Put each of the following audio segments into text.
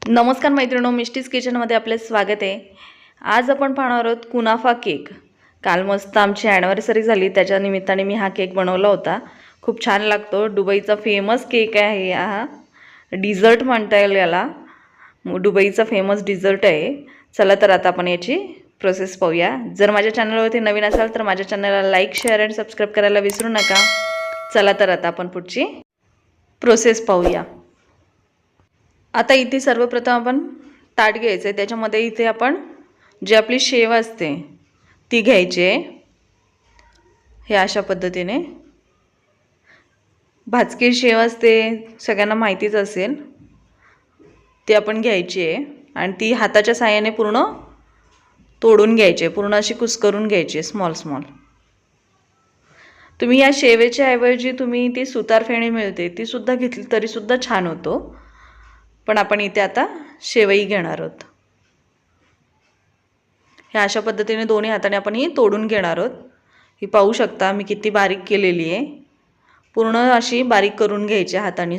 नमस्कार मैत्रिणो, मिष्टीज किचनमध्ये आपले स्वागत आहे। आज आपण पाहणार आहोत कुनाफा केक। काल मस्त आमची ॲनिव्हर्सरी झाली, त्याच्या निमित्ताने मी हा केक बनवला होता। खूप छान लागतो। दुबईचा फेमस केक आहे हा, डिझर्ट म्हणता येईल याला, दुबईचा फेमस डिझर्ट आहे। चला तर आता आपण याची प्रोसेस पाहूया। जर माझ्या चॅनलवरती नवीन असाल तर माझ्या चॅनलला लाईक, शेअर आणि सबस्क्राईब करायला विसरू नका। चला तर आता आपण पुढची प्रोसेस पाहूया। आता इथे सर्वप्रथम आपण ताट घ्यायचं आहे, त्याच्यामध्ये इथे आपण जी आपली शेव असते ती घ्यायची आहे। हे अशा पद्धतीने भाजकी शेव असते, सगळ्यांना माहितीच असेल, ती आपण घ्यायची आहे आणि ती हाताच्या साहाय्याने पूर्ण तोडून घ्यायची आहे, पूर्ण अशी कुस्करून घ्यायची स्मॉल स्मॉल। तुम्ही या शेवेच्या ऐवजी तुम्ही ती सुतारफेणी मिळते ती सुद्धा घेतली तरी सुद्धा छान होतो, पण आपण इथे आता शेवई घेणार आहोत। हे अशा पद्धतीने दोन्ही हाताने आपण ही तोडून घेणार आहोत। ही पाहू शकता मी किती बारीक केलेली आहे, पूर्ण अशी बारीक करून घ्यायची हाताने।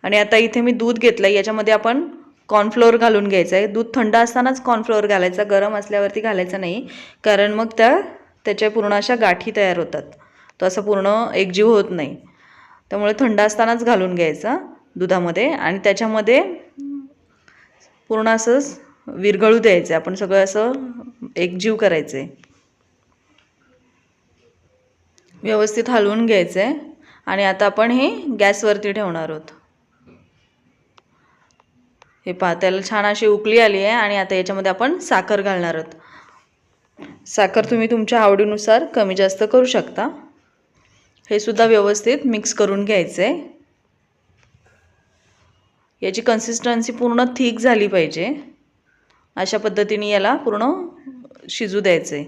आणि आता इथे मी दूध घेतलं, याच्यामध्ये आपण कॉर्नफ्लोअर घालून घ्यायचं आहे। दूध थंड असतानाच कॉर्नफ्लोअर घालायचा, गरम असल्यावरती घालायचं नाही, कारण मग त्याच्या पूर्ण अशा गाठी तयार होतात, तो असं पूर्ण एकजीव होत नाही। त्यामुळे थंड असतानाच घालून घ्यायचा दुधामध्ये आणि त्याच्यामध्ये पूर्ण असं विरघळू द्यायचं, आपण सगळं असं एकजीव करायचं आहे, व्यवस्थित हलवून घ्यायचं आहे। आणि आता आपण हे गॅसवरती ठेवणार आहोत। हे पहा, त्याला छान अशी उकळी आली आहे आणि आता याच्यामध्ये आपण साखर घालणार आहोत। साखर तुम्ही तुमच्या आवडीनुसार कमी जास्त करू शकता। हे सुद्धा व्यवस्थित मिक्स करून घ्यायचं आहे। याची कन्सिस्टन्सी पूर्ण थिक झाली पाहिजे, अशा पद्धतीने याला पूर्ण शिजू द्यायचं आहे।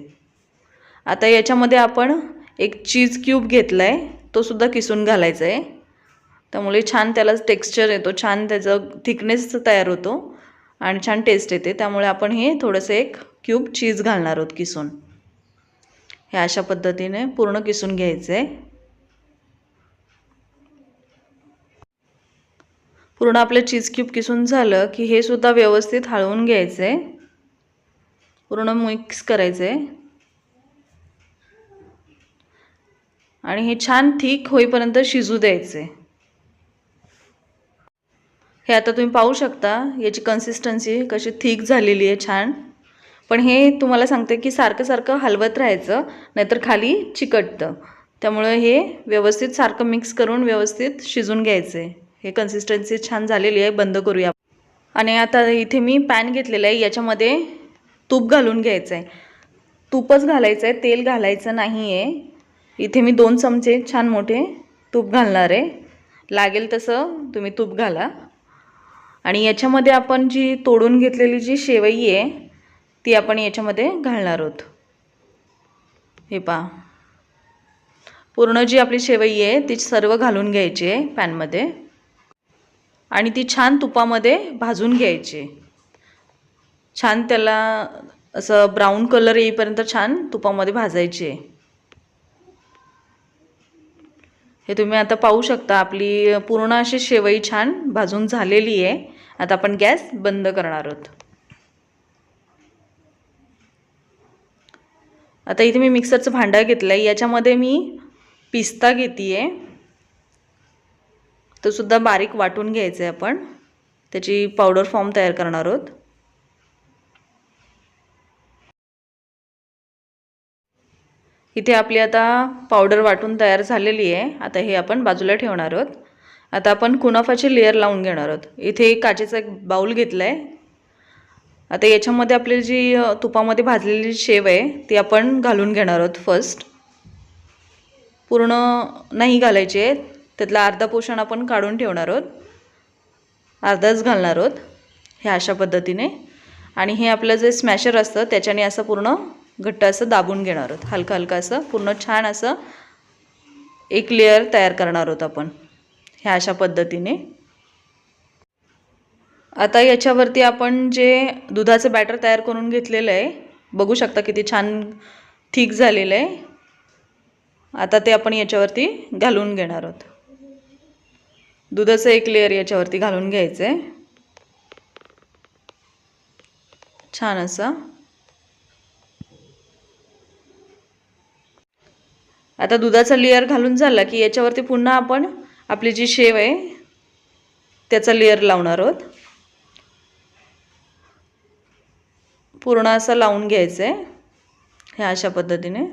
आता याच्यामध्ये आपण एक चीज क्यूब घेतला आहे, तो सुद्धा किसून घालायचा आहे, त्यामुळे छान त्याला टेक्स्चर येतो, छान त्याचा थिकनेस तयार होतो आणि छान टेस्ट येते। त्यामुळे आपण हे थोडंसं एक क्यूब चीज घालणार आहोत किसून। हे अशा पद्धतीने पूर्ण किसून घ्यायचं आहे। पूर्ण आपलं चीज क्यूब किसून झालं की हे सुद्धा व्यवस्थित हलवून घ्यायचं आहे, पूर्ण मिक्स करायचं आहे आणि हे छान थिक होईपर्यंत शिजू द्यायचं आहे। हे आता तुम्ही पाहू शकता याची कन्सिस्टन्सी कशी थिक झालेली आहे, छान। पण हे तुम्हाला सांगते की सारखं सारखं हलवत राहायचं, नाहीतर खाली चिकटतं। त्यामुळे हे व्यवस्थित सारखं मिक्स करून व्यवस्थित शिजून घ्यायचं आहे। हे कन्सिस्टन्सी छान झालेली आहे, बंद करूया। आणि आता इथे मी पॅन घेतलेला आहे, याच्यामध्ये तूप घालून घ्यायचं आहे। तूपच घालायचं आहे, तेल घालायचं नाही आहे। इथे मी 2 चमचे छान मोठे तूप घालणार आहे, लागेल तसं तुम्ही तूप घाला। आणि याच्यामध्ये आपण जी तोडून घेतलेली जी शेवई आहे ती आपण याच्यामध्ये घालणार आहोत। हे पहा, पूर्ण जी आपली शेवई आहे ती सर्व घालून घ्यायची आहे पॅनमध्ये आणि ती छान तुपामध्ये भाजून घ्यायची। छान त्याला असं ब्राऊन कलर येईपर्यंत छान तुपामध्ये भाजायची आहे। हे तुम्ही आता पाहू शकता, आपली पूर्ण अशी शेवई छान भाजून झालेली आहे। आता आपण गॅस बंद करणार आहोत। आता इथे मी मिक्सरचं भांडं घेतलं आहे, याच्यामध्ये मी पिस्ता घेते आहे, तो सुद्धा बारीक वाटून घ्यायचा आहे। आपण त्याची पावडर फॉर्म तयार करणार आहोत। इथे आपली आता पावडर वाटून तयार झालेली आहे। आता हे आपण बाजूला ठेवणार आहोत। आता आपण कुनाफाची लेयर लावून घेणार आहोत। इथे एक काचेचा एक बाउल घेतला आहे। आता याच्यामध्ये आपली जी तुपामध्ये भाजलेली शेव आहे ती आपण घालून घेणार आहोत। फर्स्ट पूर्ण नाही घालायची आहे, त्यातला अर्धा पोर्शन आपण काढून ठेवणार आहोत, अर्धाच घालणार आहोत। हे अशा पद्धतीने आणि हे आपलं जे स्मॅशर असतं त्याच्याने असं पूर्ण घट्ट असं दाबून घेणार आहोत, हलका हलका असं पूर्ण छान असं एक लेयर तयार करणार आहोत आपण। हे अशा पद्धतीने आता याच्यावरती आपण जे दुधाचं बॅटर तयार करून घेतलेलं आहे, बघू शकता किती छान थिक झालेलं आहे। आता ते आपण याच्यावरती घालून घेणार आहोत। दुधाचं एक लेअर याच्यावरती घालून घ्यायचं आहे छान असं. आता दुधाचा लेअर घालून झाला की याच्यावरती पुन्हा आपण आपली जी शेव आहे त्याचा लेअर लावणार आहोत. पूर्ण असं लावून घ्यायचं आहे ह्या अशा पद्धतीने.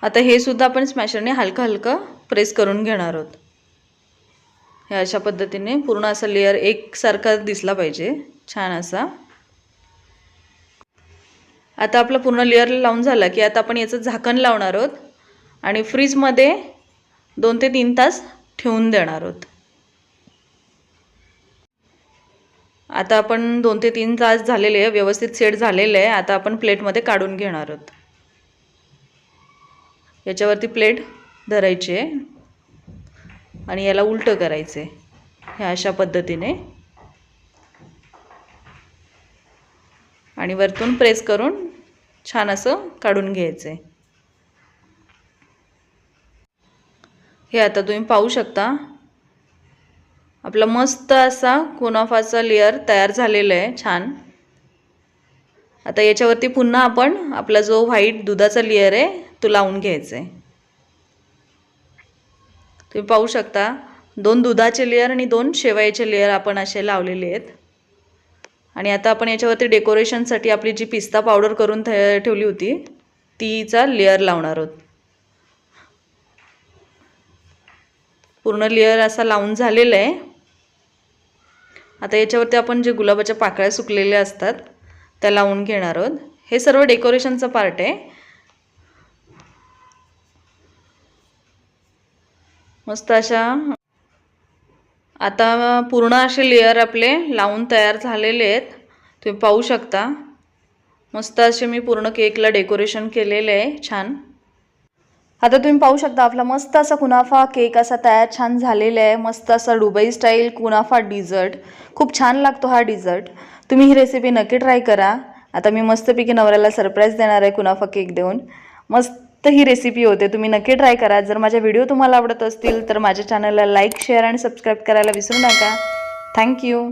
आता हे सुद्धा आपण स्मॅशरने हलकं हलकं प्रेस करून घेणार आहोत. ह्या अशा पद्धतीने पूर्ण असा लेअर एकसारखा दिसला पाहिजे छान असा. आता आपला पूर्ण लेअर लावून झाला की आता आपण याचं झाकण लावणार आहोत आणि फ्रीजमध्ये 2 ते 3 तास ठेवून देणार आहोत. आता आपण 2 ते 3 तास झालेले आहे, व्यवस्थित सेट झालेले आहे. आता आपण प्लेटमध्ये काढून घेणार आहोत. याच्यावरती प्लेट धरायची आहे आणि याला उलटं करायचं आहे ह्या अशा पद्धतीने आणि वरतून प्रेस करून छान असं काढून घ्यायचं आहे. हे आता तुम्ही पाहू शकता आपला मस्त असा कुनाफाचा लेअर तयार झालेला आहे छान. आता याच्यावरती पुन्हा आपण आपला जो व्हाईट दुधाचा लेअर आहे तो लावून घ्यायचा आहे. तुम्ही पाहू शकता 2 दुधाचे लेअर आणि 2 शेवयाचे लेअर आपण असे लावलेले आहेत. आणि आता आपण याच्यावरती डेकोरेशनसाठी आपली जी पिस्ता पावडर करून ठेवली होती तीचा लेअर लावणार आहोत. पूर्ण लेअर असा लावून झालेला आहे. आता याच्यावरती आपण जे गुलाबाच्या पाकळ्या सुकलेल्या असतात त्या लावून घेणार आहोत. हे सर्व डेकोरेशनचा पार्ट आहे. मस्त अशा आता पूर्ण असे लेअर आपले लावून तयार झालेले आहेत. तुम्ही पाहू शकता मस्त असे मी पूर्ण केकला डेकोरेशन केलेले आहे छान. आता तुम्ही पाहू शकता आपला मस्त असा कुनाफा केक असा तयार छान झालेला आहे. मस्त असा दुबई स्टाईल कुनाफा डिझर्ट. खूप छान लागतो हा डिझर्ट. तुम्ही ही रेसिपी नक्की ट्राय करा. आता मी मस्तपैकी नवऱ्याला सरप्राईज देणार आहे कुनाफा केक देऊन. मस्त ही रेसिपी होते, तुम्ही नक्की ट्राय करा. जर माझे व्हिडिओ तुम्हाला आवडत असतील तर माझ्या चॅनलला लाईक शेअर आणि सबस्क्राईब करायला विसरू नका. थँक्यू.